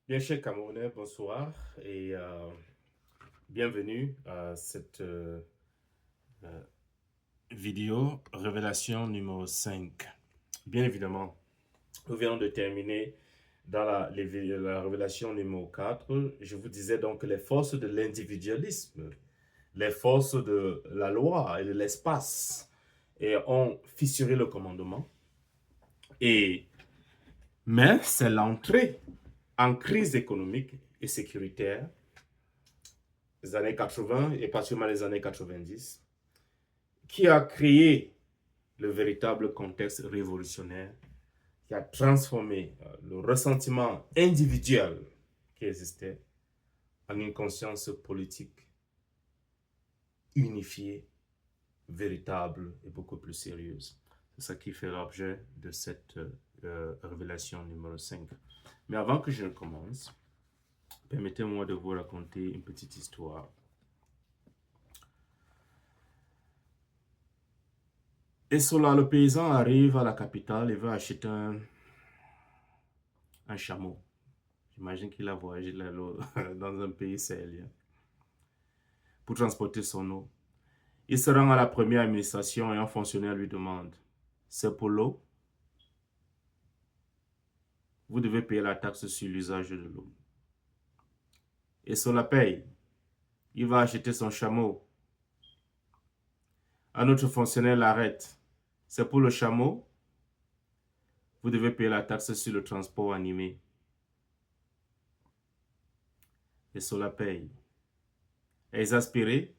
Bien, chers Camerounais, bonsoir et bienvenue à cette euh, vidéo révélation numéro 5. Bien évidemment, nous venons de terminer dans la révélation numéro 4. Je vous disais donc les forces de l'individualisme, les forces de la loi et de l'espace et ont fissuré le commandement. Et, mais c'est l'entrée en crise économique et sécuritaire les années 80 et particulièrement les années 90, qui a créé le véritable contexte révolutionnaire, qui a transformé le ressentiment individuel qui existait en une conscience politique unifiée, véritable et beaucoup plus sérieuse. C'est ça qui fait l'objet de cette révélation numéro 5. Mais avant que je ne commence, permettez-moi de vous raconter une petite histoire. Et cela, le paysan arrive à la capitale et veut acheter un chameau. J'imagine qu'il a voyagé dans un pays sahélien pour transporter son eau. Il se rend à la première administration et un fonctionnaire lui demande: c'est pour l'eau? Vous devez payer la taxe sur l'usage de l'eau. Et cela paye. Il va acheter son chameau. Un autre fonctionnaire l'arrête: c'est pour le chameau? Vous devez payer la taxe sur le transport animé. Et cela paye. Exaspéré,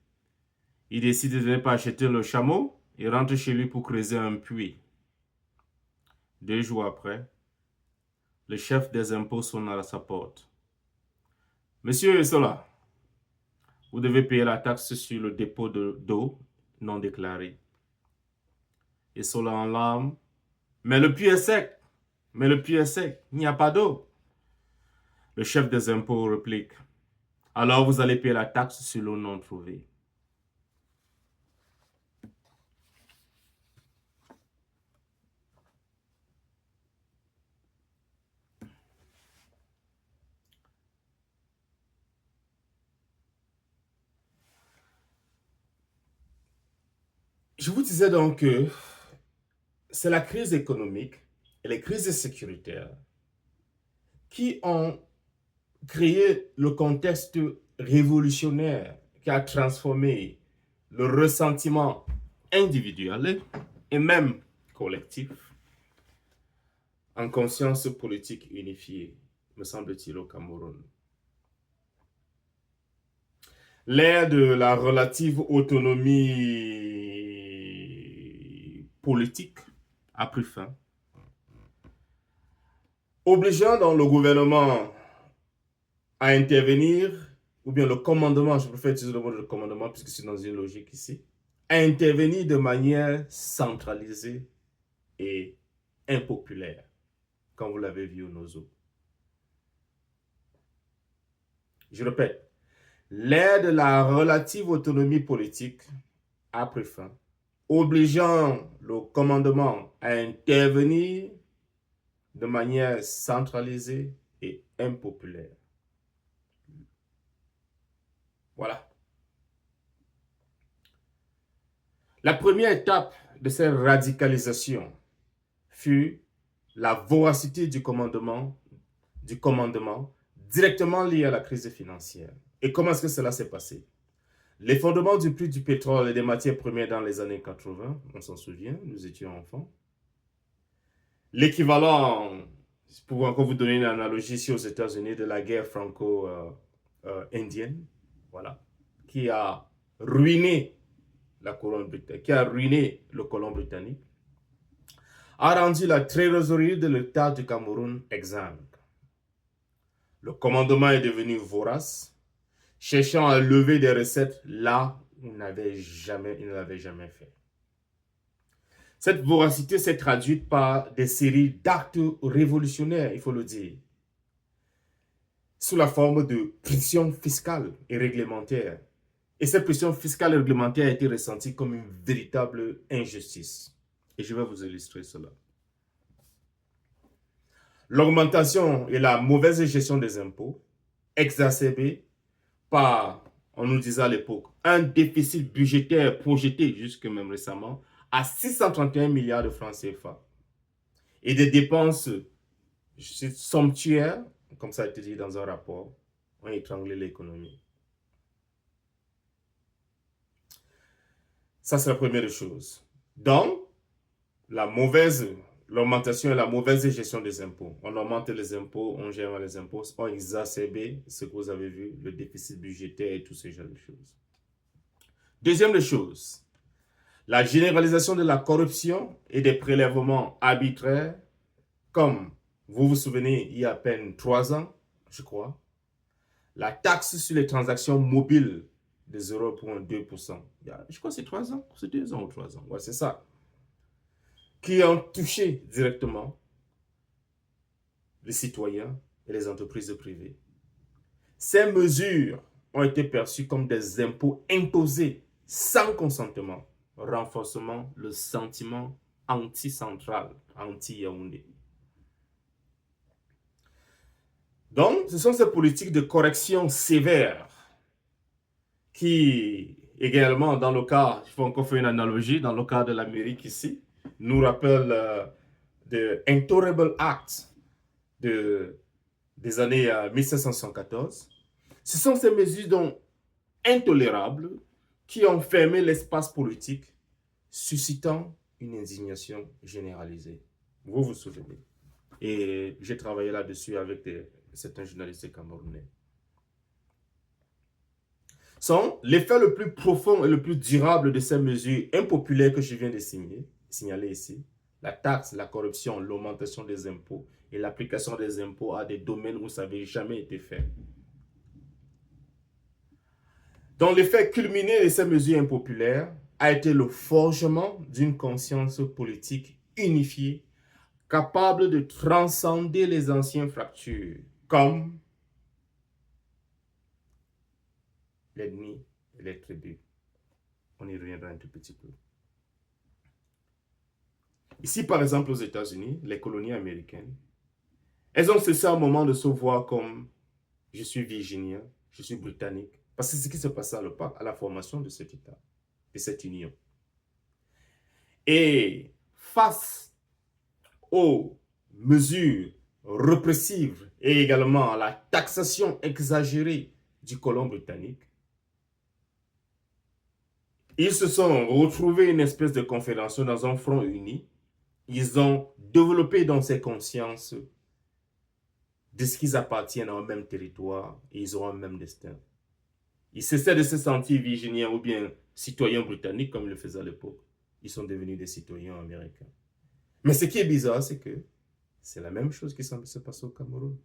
il décide de ne pas acheter le chameau et rentre chez lui pour creuser un puits. 2 jours après, le chef des impôts sonne à sa porte. Monsieur Sola, vous devez payer la taxe sur le dépôt d'eau non déclaré. Et Sola en larmes: mais le puits est sec, mais le puits est sec, il n'y a pas d'eau. Le chef des impôts réplique: alors vous allez payer la taxe sur l'eau non trouvée. Je vous disais donc que c'est la crise économique et les crises sécuritaires qui ont créé le contexte révolutionnaire qui a transformé le ressentiment individuel et même collectif en conscience politique unifiée, me semble-t-il, au Cameroun. L'ère de la relative autonomie politique a pris fin, obligeant donc le gouvernement à intervenir, ou bien le commandement, je préfère utiliser le mot de commandement puisque c'est dans une logique ici, à intervenir de manière centralisée et impopulaire, comme vous l'avez vu au Nozo. Je répète, l'ère de la relative autonomie politique a pris fin, obligeant le commandement à intervenir de manière centralisée et impopulaire. Voilà. La première étape de cette radicalisation fut la voracité du commandement directement lié à la crise financière. Et comment est-ce que cela s'est passé? L'effondrement du prix du pétrole et des matières premières dans les années 80, on s'en souvient, nous étions enfants. L'équivalent, pour encore vous donner une analogie ici aux États-Unis, de la guerre franco-indienne, voilà, qui a ruiné la couronne britannique, qui a ruiné le colon britannique, a rendu la trésorerie de l'État du Cameroun exsangue. Le commandement est devenu vorace, cherchant à lever des recettes là où il ne l'avait jamais fait. Cette voracité s'est traduite par des séries d'actes révolutionnaires, il faut le dire, sous la forme de pression fiscale et réglementaire. Et cette pression fiscale et réglementaire a été ressentie comme une véritable injustice. Et je vais vous illustrer cela. l'augmentation et la mauvaise gestion des impôts, exacerbée par, on nous disait à l'époque, un déficit budgétaire projeté jusque même récemment à 631 milliards de francs CFA et des dépenses somptuaires, comme ça a été dit dans un rapport, ont étranglé l'économie. Ça, c'est la première chose. Donc, l'augmentation et la mauvaise gestion des impôts. On augmente les impôts, on gère les impôts, on exacerbe ce que vous avez vu, le déficit budgétaire et tous ces genres de choses. Deuxième chose, la généralisation de la corruption et des prélèvements arbitraires, comme vous vous souvenez, il y a à peine 3 ans, je crois, la taxe sur les transactions mobiles de 0,2%. Je crois que c'est 3 ans, c'est 2 ans ou 3 ans. Ouais, c'est ça. Qui ont touché directement les citoyens et les entreprises privées. Ces mesures ont été perçues comme des impôts imposés sans consentement, renforcement le sentiment anti-central, anti-Yaoundé. Donc, ce sont ces politiques de correction sévères qui, également, dans le cas, il faut encore faire une analogie, dans le cas de l'Amérique ici, nous rappellent the Intolerable Act des années 1774. Ce sont ces mesures intolérables qui ont fermé l'espace politique, suscitant une indignation généralisée. Vous vous souvenez. Et j'ai travaillé là-dessus avec certains journalistes camerounais. L'effet le plus profond et le plus durable de ces mesures impopulaires que je viens de signaler ici, la taxe, la corruption, l'augmentation des impôts et l'application des impôts à des domaines où ça n'avait jamais été fait. Donc, l'effet culminé de ces mesures impopulaires a été le forgement d'une conscience politique unifiée, capable de transcender les anciennes fractures, comme l'ennemi et les tribus. On y reviendra un tout petit peu. Ici, par exemple, aux États-Unis, les colonies américaines, elles ont cessé à un moment de se voir comme je suis virginien, je suis britannique. Parce que c'est ce qui se passait à la formation de cet État, de cette union. Et face aux mesures répressives et également à la taxation exagérée du colon britannique, ils se sont retrouvés une espèce de confédération dans un front uni. Ils ont développé dans ces consciences de ce qu'ils appartiennent à un même territoire et ils ont un même destin. Ils cessaient de se sentir virginiens ou bien citoyens britanniques comme ils le faisaient à l'époque. Ils sont devenus des citoyens américains. Mais ce qui est bizarre, c'est que c'est la même chose qui semble se passer au Cameroun.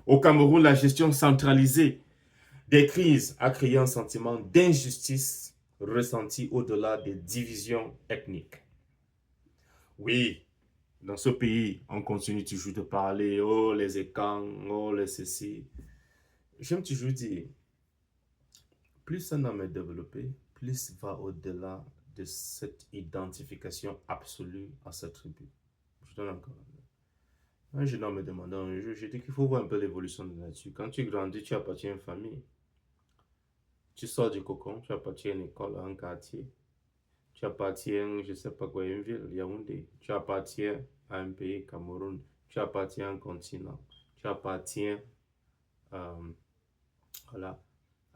Au Cameroun, la gestion centralisée des crises a créé un sentiment d'injustice ressenti au-delà des divisions ethniques. Oui, dans ce pays, on continue toujours de parler, oh les écans, oh les ceci. J'aime toujours dire, plus un homme est développé, plus il va au-delà de cette identification absolue à sa tribu. Je donne encore un jeune homme me demandant un jour, je dis qu'il faut voir un peu l'évolution de la nature. Quand tu grandis, tu appartiens à une famille. Tu sors du cocon, tu appartiens à une école, à un quartier. Tu appartiens, je ne sais pas quoi, à une ville, Yaoundé. Tu appartiens à un pays, Cameroun. Tu appartiens à un continent. Tu appartiens voilà,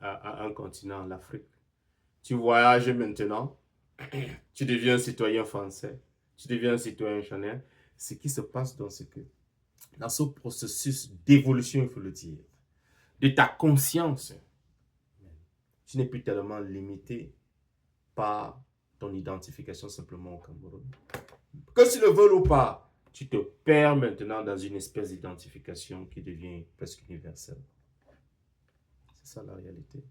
à un continent, l'Afrique. Tu voyages maintenant, tu deviens un citoyen français, tu deviens un citoyen chanel. Ce qui se passe dans ce processus d'évolution, il faut le dire, de ta conscience, tu n'es plus tellement limité par ton identification simplement au Cameroun. Que tu le veuilles ou pas, tu te perds maintenant dans une espèce d'identification qui devient presque universelle. C'est ça la réalité.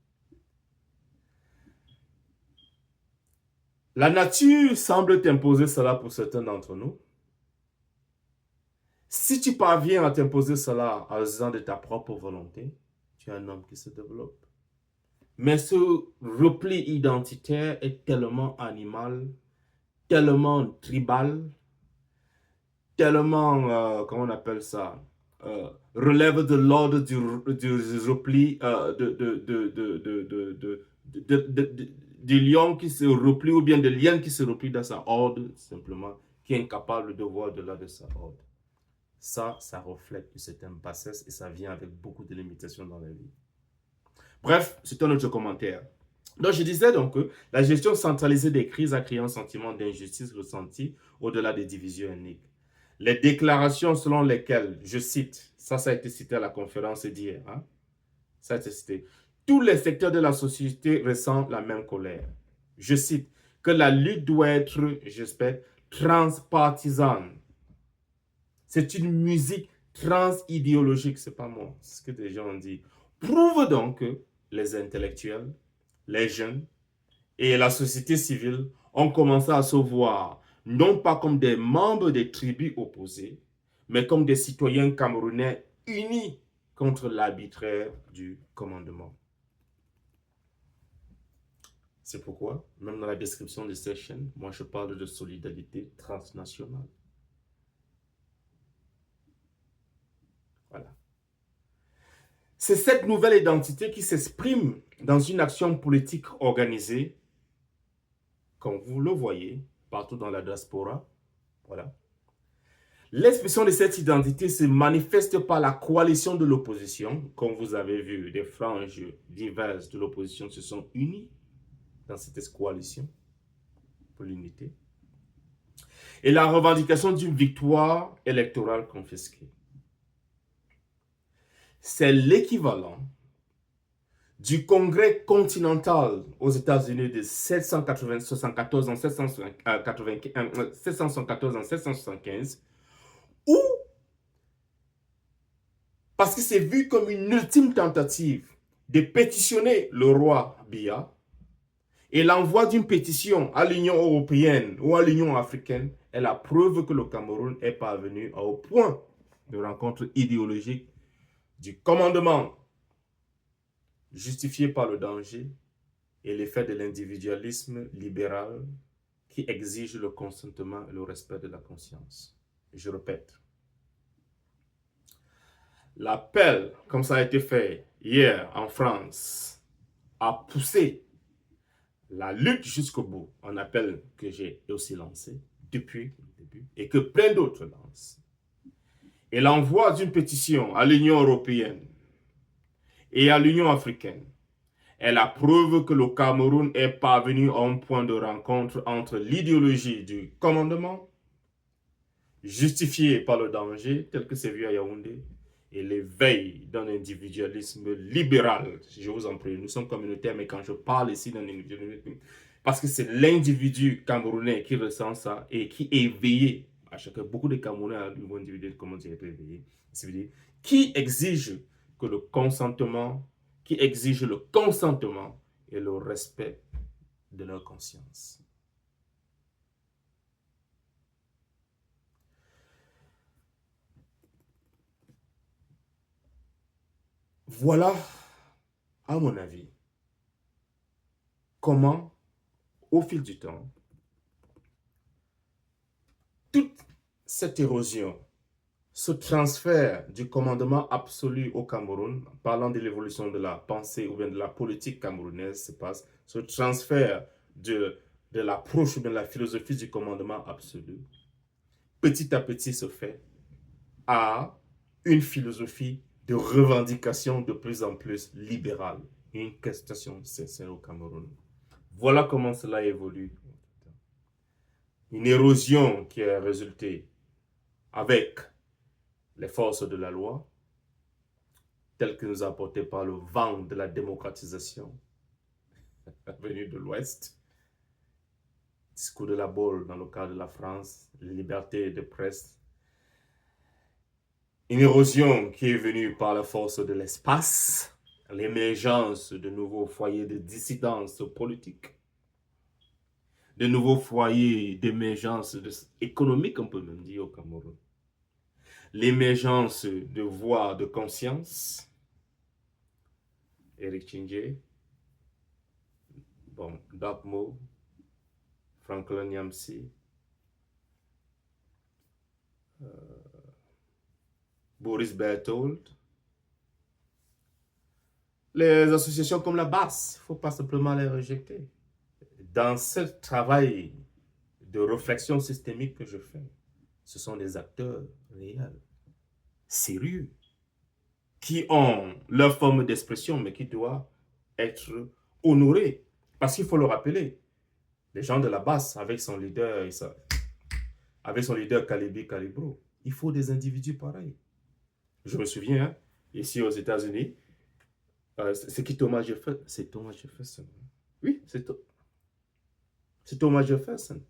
La nature semble t'imposer cela pour certains d'entre nous. Si tu parviens à t'imposer cela en faisant de ta propre volonté, tu es un homme qui se développe. Mais ce repli identitaire est tellement animal, tellement tribal, tellement, comment on appelle ça, relève de l'ordre du repli, du lion qui se replie ou bien de l'hyène qui se replie dans sa horde, simplement, qui est incapable de voir au-delà de sa horde. Ça reflète une certaine bassesse et ça vient avec beaucoup de limitations dans la vie. Bref, c'est un autre commentaire. Donc, je disais donc que la gestion centralisée des crises a créé un sentiment d'injustice ressenti au-delà des divisions ethniques. Les déclarations selon lesquelles, je cite, ça a été cité à la conférence d'hier, hein, ça a été cité, tous les secteurs de la société ressentent la même colère. Je cite, que la lutte doit être, j'espère, transpartisane. C'est une musique transidéologique, c'est pas moi, c'est ce que des gens ont dit. Prouve donc que les intellectuels, les jeunes et la société civile ont commencé à se voir non pas comme des membres des tribus opposées, mais comme des citoyens camerounais unis contre l'arbitraire du commandement. C'est pourquoi, même dans la description de ces chaînes, moi je parle de solidarité transnationale. Voilà. C'est cette nouvelle identité qui s'exprime dans une action politique organisée, comme vous le voyez, partout dans la diaspora. Voilà. L'expression de cette identité se manifeste par la coalition de l'opposition. Comme vous avez vu, des franges diverses de l'opposition se sont unies dans cette coalition pour l'unité. Et la revendication d'une victoire électorale confisquée. C'est l'équivalent du Congrès continental aux États-Unis de 774 en 775, où, parce que c'est vu comme une ultime tentative de pétitionner le roi Biya, et l'envoi d'une pétition à l'Union européenne ou à l'Union africaine est la preuve que le Cameroun est parvenu au point de rencontre idéologique du commandement justifié par le danger et l'effet de l'individualisme libéral qui exige le consentement et le respect de la conscience. Je répète, l'appel, comme ça a été fait hier en France, a poussé la lutte jusqu'au bout, un appel que j'ai aussi lancé depuis le début et que plein d'autres lancent. Et l'envoi d'une pétition à l'Union européenne et à l'Union africaine est la preuve que le Cameroun est parvenu à un point de rencontre entre l'idéologie du commandement, justifiée par le danger, tel que c'est vu à Yaoundé, et l'éveil d'un individualisme libéral. Je vous en prie, nous sommes communautaires, mais quand je parle ici d'un individualisme, parce que c'est l'individu camerounais qui ressent ça et qui est éveillé. À chaque beaucoup de Camerounais à niveau individuel commencent à être éveillés. C'est-à-dire qui exige que le consentement, qui exige le consentement et le respect de leur conscience. Voilà, à mon avis, comment, au fil du temps, toute cette érosion, ce transfert du commandement absolu au Cameroun, parlant de l'évolution de la pensée ou bien de la politique camerounaise, se passe, ce transfert de l'approche ou de la philosophie du commandement absolu, petit à petit se fait à une philosophie de revendication de plus en plus libérale, une question sincère au Cameroun. Voilà comment cela évolue. Une érosion qui a résulté avec les forces de la loi, telles que nous apportées par le vent de la démocratisation venu de l'Ouest, discours de la Baule dans le cas de la France, liberté de presse, une érosion qui est venue par la force de l'espace, l'émergence de nouveaux foyers de dissidence politique, de nouveaux foyers d'émergence économique, on peut même dire au Cameroun, l'émergence de voix de conscience, Eric Chingé, bon, Dakmo, Franklin Yamsi, Boris Berthold, les associations comme la BAS, il ne faut pas simplement les rejeter. Dans ce travail de réflexion systémique que je fais, ce sont des acteurs réels, sérieux, qui ont leur forme d'expression, mais qui doivent être honorés. Parce qu'il faut le rappeler, les gens de la BAS, avec son leader Kalibi Kalibro, il faut des individus pareils. Je me souviens, hein, ici aux États-Unis, c'est qui Thomas Jefferson? C'est Thomas Jefferson. Oui, c'est Thomas Jefferson.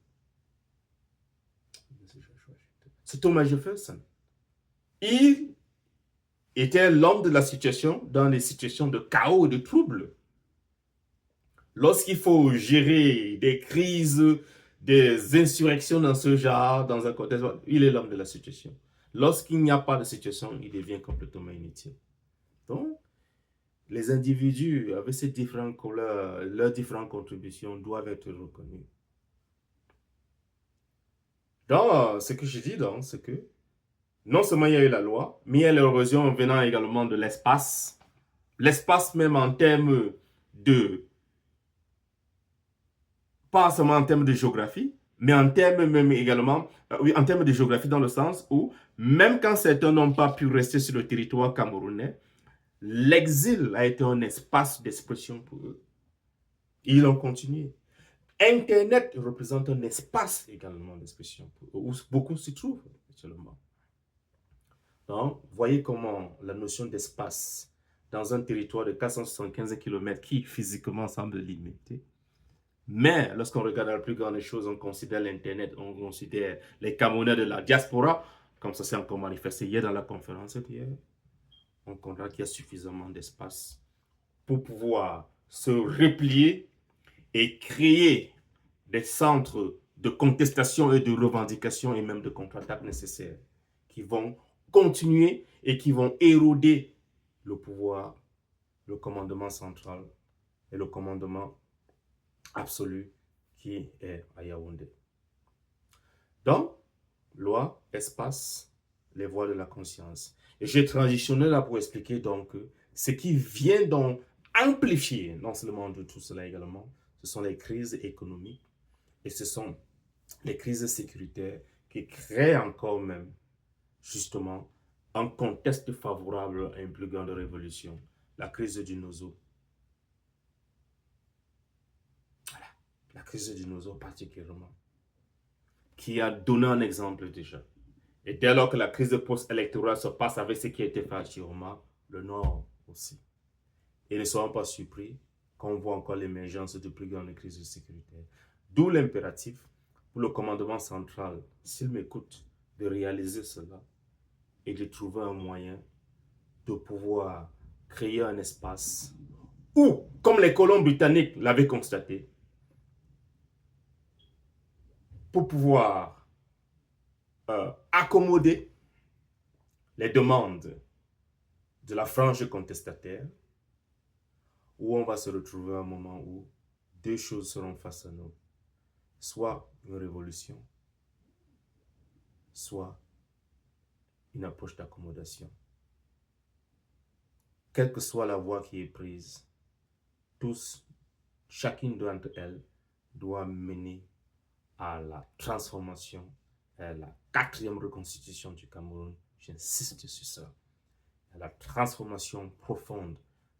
C'est Thomas Jefferson. Il était l'homme de la situation dans les situations de chaos et de troubles. Lorsqu'il faut gérer des crises, des insurrections dans ce genre, dans un contexte, il est l'homme de la situation. Lorsqu'il n'y a pas de situation, il devient complètement inutile. Donc, les individus avec ces différentes couleurs, leurs différentes contributions doivent être reconnus. Donc, ce que je dis donc, c'est que non seulement il y a eu la loi, mais il y a l'érosion venant également de l'espace. L'espace même en termes de, pas seulement en termes de géographie, mais en termes même également, oui, en termes de géographie dans le sens où, même quand certains n'ont pas pu rester sur le territoire camerounais, l'exil a été un espace d'expression pour eux. Ils ont continué. Internet représente un espace également d'expression où beaucoup s'y trouvent actuellement. Donc, voyez comment la notion d'espace dans un territoire de 475 km qui physiquement semble limité, mais lorsqu'on regarde la plus grande chose, on considère l'Internet, on considère les Camerounais de la diaspora, comme ça s'est encore manifesté hier dans la conférence d'hier, on comprend qu'il y a suffisamment d'espace pour pouvoir se replier et créer des centres de contestation et de revendication et même de contre-attaque nécessaires qui vont continuer et qui vont éroder le pouvoir, le commandement central et le commandement absolu qui est à Yaoundé. Donc, loi, espace, les voies de la conscience. Et j'ai transitionné là pour expliquer donc ce qui vient donc amplifier non seulement de tout cela également, ce sont les crises économiques et ce sont les crises sécuritaires qui créent encore même justement un contexte favorable à une plus grande révolution, la crise du Nozo. Voilà, la crise du Nozo particulièrement, qui a donné un exemple déjà. Et dès lors que la crise post-électorale se passe avec ce qui a été fait à Chiroma, le Nord aussi. Et ne soyons pas surpris qu'on voit encore l'émergence de plus grandes crises sécuritaires. D'où l'impératif pour le commandement central, s'il m'écoute, de réaliser cela et de trouver un moyen de pouvoir créer un espace où, comme les colons britanniques l'avaient constaté, pour pouvoir accommoder les demandes de la frange contestataire, où on va se retrouver à un moment où deux choses seront face à nous. Soit une révolution, soit une approche d'accommodation. Quelle que soit la voie qui est prise, tous, chacune d'entre elles doit mener à la transformation, à la 4e reconstitution du Cameroun. J'insiste sur ça. À la transformation profonde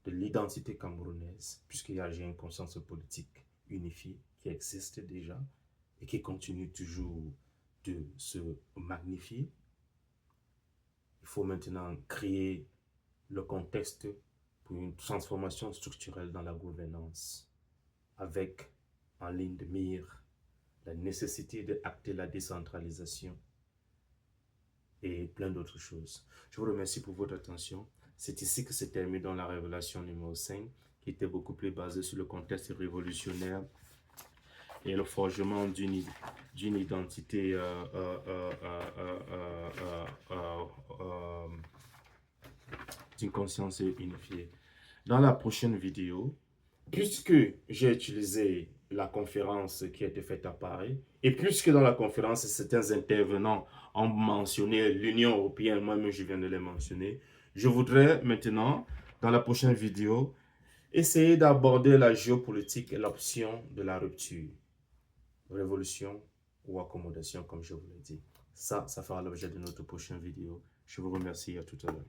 de l'identité camerounaise, puisqu'il y a une conscience politique unifiée qui existe déjà et qui continue toujours de se magnifier. Il faut maintenant créer le contexte pour une transformation structurelle dans la gouvernance, avec en ligne de mire la nécessité d'acter la décentralisation et plein d'autres choses. Je vous remercie pour votre attention. C'est ici que se termine dans la révélation numéro 5, qui était beaucoup plus basée sur le contexte révolutionnaire et le forgement d'une identité d'une conscience unifiée. Dans la prochaine vidéo, puisque j'ai utilisé la conférence qui a été faite à Paris. Et puisque dans la conférence, certains intervenants ont mentionné l'Union européenne, moi-même je viens de les mentionner, je voudrais maintenant, dans la prochaine vidéo, essayer d'aborder la géopolitique et l'option de la rupture, révolution ou accommodation, comme je vous l'ai dit. Ça fera l'objet de notre prochaine vidéo. Je vous remercie, à tout à l'heure.